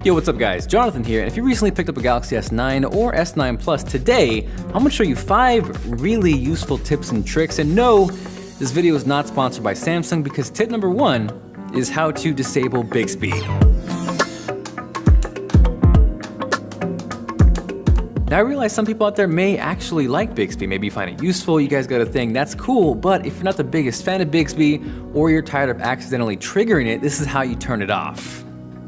Yo, what's up guys? Jonathan here, and if you recently picked up a Galaxy S9 or S9 Plus today, I'm going to show you 5 really useful tips and tricks. And no, this video is not sponsored by Samsung because tip number 1 is how to disable Bixby. Now I realize some people out there may actually like Bixby, maybe you find it useful, you guys got a thing, that's cool, but if you're not the biggest fan of Bixby or you're tired of accidentally triggering it, this is how you turn it off.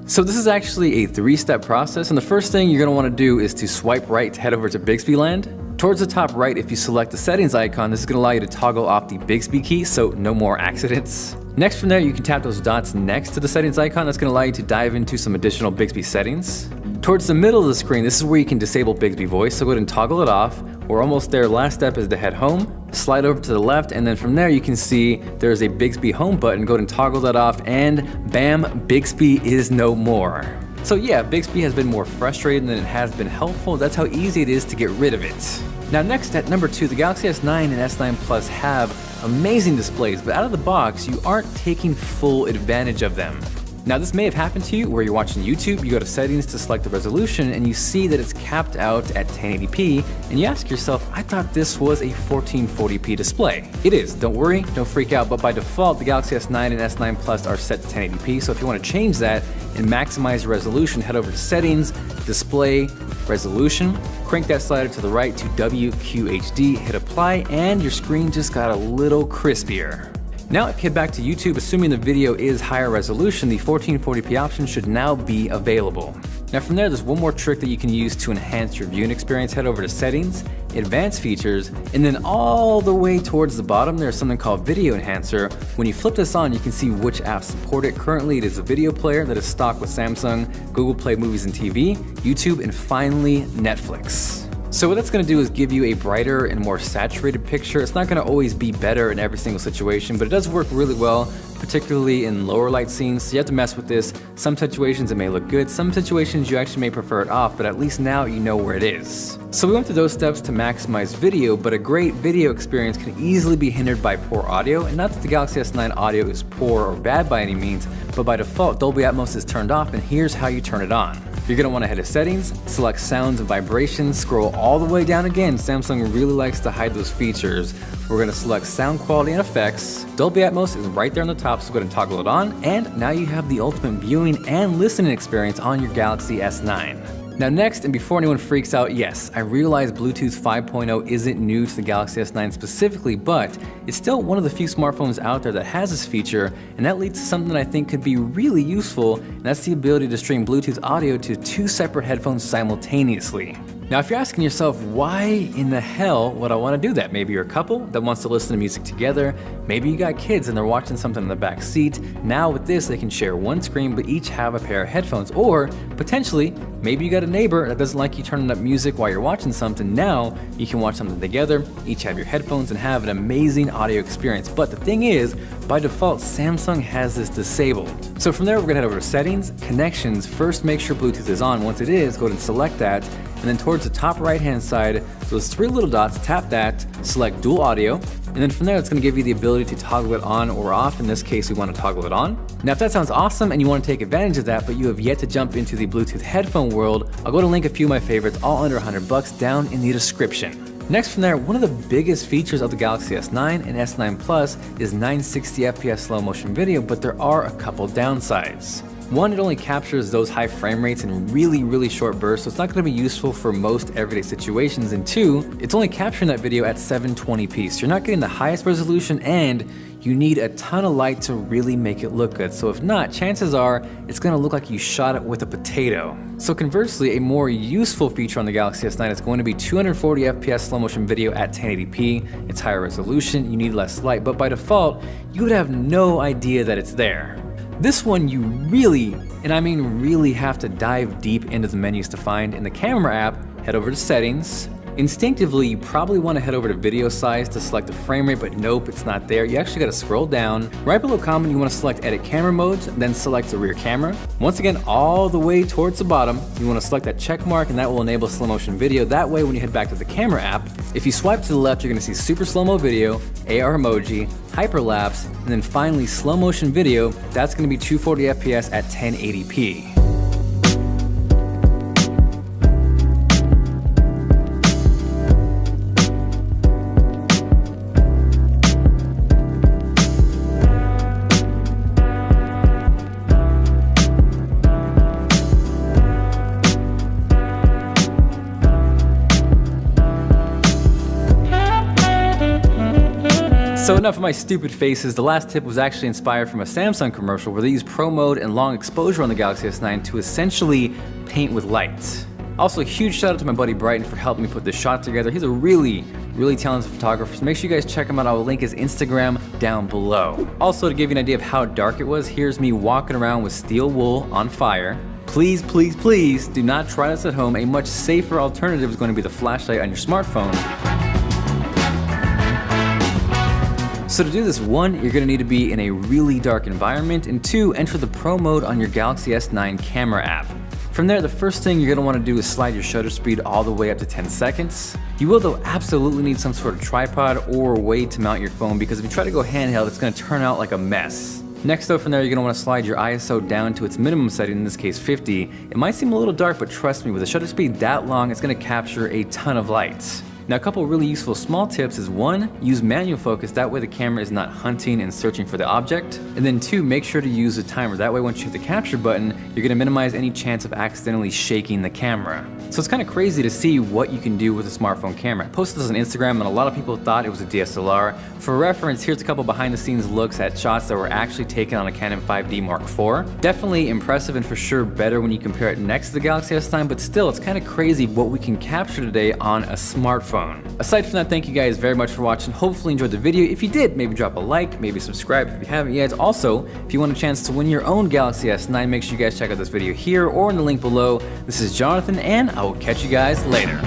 So this is actually a 3-step process, and the first thing you're going to want to do is to swipe right to head over to Bixby land. Towards the top right, if you select the settings icon, this is going to allow you to toggle off the Bixby key, so no more accidents. Next from there, you can tap those dots next to the settings icon. That's going to allow you to dive into some additional Bixby settings. Towards the middle of the screen, this is where you can disable Bixby voice, so go ahead and toggle it off. We're almost there. Last step is to head home, slide over to the left, and then from there you can see there's a Bixby home button. Go ahead and toggle that off, and bam, Bixby is no more. So yeah, Bixby has been more frustrating than it has been helpful. That's how easy it is to get rid of it. Now next, at number 2, the Galaxy S9 and S9 Plus have amazing displays, but out of the box, you aren't taking full advantage of them. Now this may have happened to you where you're watching YouTube, you go to settings to select the resolution and you see that it's capped out at 1080p and you ask yourself, I thought this was a 1440p display. It is, don't worry, don't freak out, but by default the Galaxy S9 and S9 Plus are set to 1080p, so if you want to change that and maximize the resolution, head over to settings, display, resolution, crank that slider to the right to WQHD, hit apply, and your screen just got a little crispier. Now if you head back to YouTube, assuming the video is higher resolution, the 1440p option should now be available. Now from there, there's one more trick that you can use to enhance your viewing experience. Head over to settings, advanced features, and then all the way towards the bottom, there's something called Video Enhancer. When you flip this on, you can see which apps support it. Currently, it is a video player that is stocked with Samsung, Google Play Movies and TV, YouTube, and finally, Netflix. So what that's going to do is give you a brighter and more saturated picture. It's not going to always be better in every single situation, but it does work really well, particularly in lower light scenes. So you have to mess with this. Some situations it may look good, some situations you actually may prefer it off, but at least now you know where it is. So we went through those steps to maximize video, but a great video experience can easily be hindered by poor audio. And not that the Galaxy S9 audio is poor or bad by any means, but by default Dolby Atmos is turned off, and here's how you turn it on. You're going to want to head to settings, select sounds and vibrations, scroll all the way down again. Samsung really likes to hide those features. We're going to select sound quality and effects. Dolby Atmos is right there on the top, so go ahead and toggle it on. And now you have the ultimate viewing and listening experience on your Galaxy S9. Now next, and before anyone freaks out, yes, I realize Bluetooth 5.0 isn't new to the Galaxy S9 specifically, but it's still one of the few smartphones out there that has this feature, and that leads to something I think could be really useful, and that's the ability to stream Bluetooth audio to 2 separate headphones simultaneously. Now if you're asking yourself, why in the hell would I want to do that? Maybe you're a couple that wants to listen to music together, maybe you got kids and they're watching something in the back seat. Now with this, they can share one screen but each have a pair of headphones, or potentially, maybe you got a neighbor that doesn't like you turning up music while you're watching something. Now you can watch something together, each have your headphones and have an amazing audio experience. But the thing is, by default, Samsung has this disabled. So from there, we're gonna head over to settings, connections. First, make sure Bluetooth is on. Once it is, go ahead and select that. And then towards the top right-hand side, those 3 little dots, tap that, select dual audio. And then from there, it's gonna give you the ability to toggle it on or off. In this case, we wanna toggle it on. Now, if that sounds awesome and you wanna take advantage of that, but you have yet to jump into the Bluetooth headphone world, I'll go to link a few of my favorites, all under $100 down in the description. Next from there, one of the biggest features of the Galaxy S9 and S9 Plus is 960 FPS slow motion video, but there are a couple downsides. One, it only captures those high frame rates in really short bursts, so it's not going to be useful for most everyday situations. And 2, it's only capturing that video at 720p, so you're not getting the highest resolution and you need a ton of light to really make it look good. So if not, chances are it's going to look like you shot it with a potato. So conversely, a more useful feature on the Galaxy S9 is going to be 240 FPS slow motion video at 1080p. It's higher resolution, you need less light, but by default, you would have no idea that it's there. This one you really, and I mean really, have to dive deep into the menus to find. In the camera app, head over to settings. Instinctively, you probably want to head over to video size to select the frame rate, but nope, it's not there. You actually got to scroll down. Right below common, you want to select edit camera modes, then select the rear camera. Once again, all the way towards the bottom, you want to select that check mark, and that will enable slow motion video. That way, when you head back to the camera app, if you swipe to the left, you're going to see super slow-mo video, AR emoji, hyperlapse, and then finally slow motion video. That's going to be 240 FPS at 1080p. So enough of my stupid faces. The last tip was actually inspired from a Samsung commercial where they use Pro Mode and long exposure on the Galaxy S9 to essentially paint with light. Also, a huge shout out to my buddy Brighton for helping me put this shot together. He's a really talented photographer, so make sure you guys check him out. I will link his Instagram down below. Also, to give you an idea of how dark it was, here's me walking around with steel wool on fire. Please, please, please do not try this at home. A much safer alternative is going to be the flashlight on your smartphone. So to do this, 1, you're gonna need to be in a really dark environment, and 2, enter the Pro Mode on your Galaxy S9 camera app. From there, the first thing you're gonna wanna do is slide your shutter speed all the way up to 10 seconds. You will though absolutely need some sort of tripod or way to mount your phone, because if you try to go handheld, it's gonna turn out like a mess. Next though, from there, you're gonna wanna slide your ISO down to its minimum setting, in this case 50. It might seem a little dark, but trust me, with a shutter speed that long, it's gonna capture a ton of light. Now, a couple really useful small tips is 1, use manual focus, that way the camera is not hunting and searching for the object. And then 2, make sure to use a timer, that way once you hit the capture button, you're gonna minimize any chance of accidentally shaking the camera. So it's kind of crazy to see what you can do with a smartphone camera. I posted this on Instagram and a lot of people thought it was a DSLR. For reference, here's a couple behind the scenes looks at shots that were actually taken on a Canon 5D Mark IV. Definitely impressive and for sure better when you compare it next to the Galaxy S9, but still it's kind of crazy what we can capture today on a smartphone. Aside from that, thank you guys very much for watching. Hopefully you enjoyed the video. If you did, maybe drop a like, maybe subscribe if you haven't yet. Also, if you want a chance to win your own Galaxy S9, make sure you guys check out this video here or in the link below. This is Jonathan, and I will catch you guys later.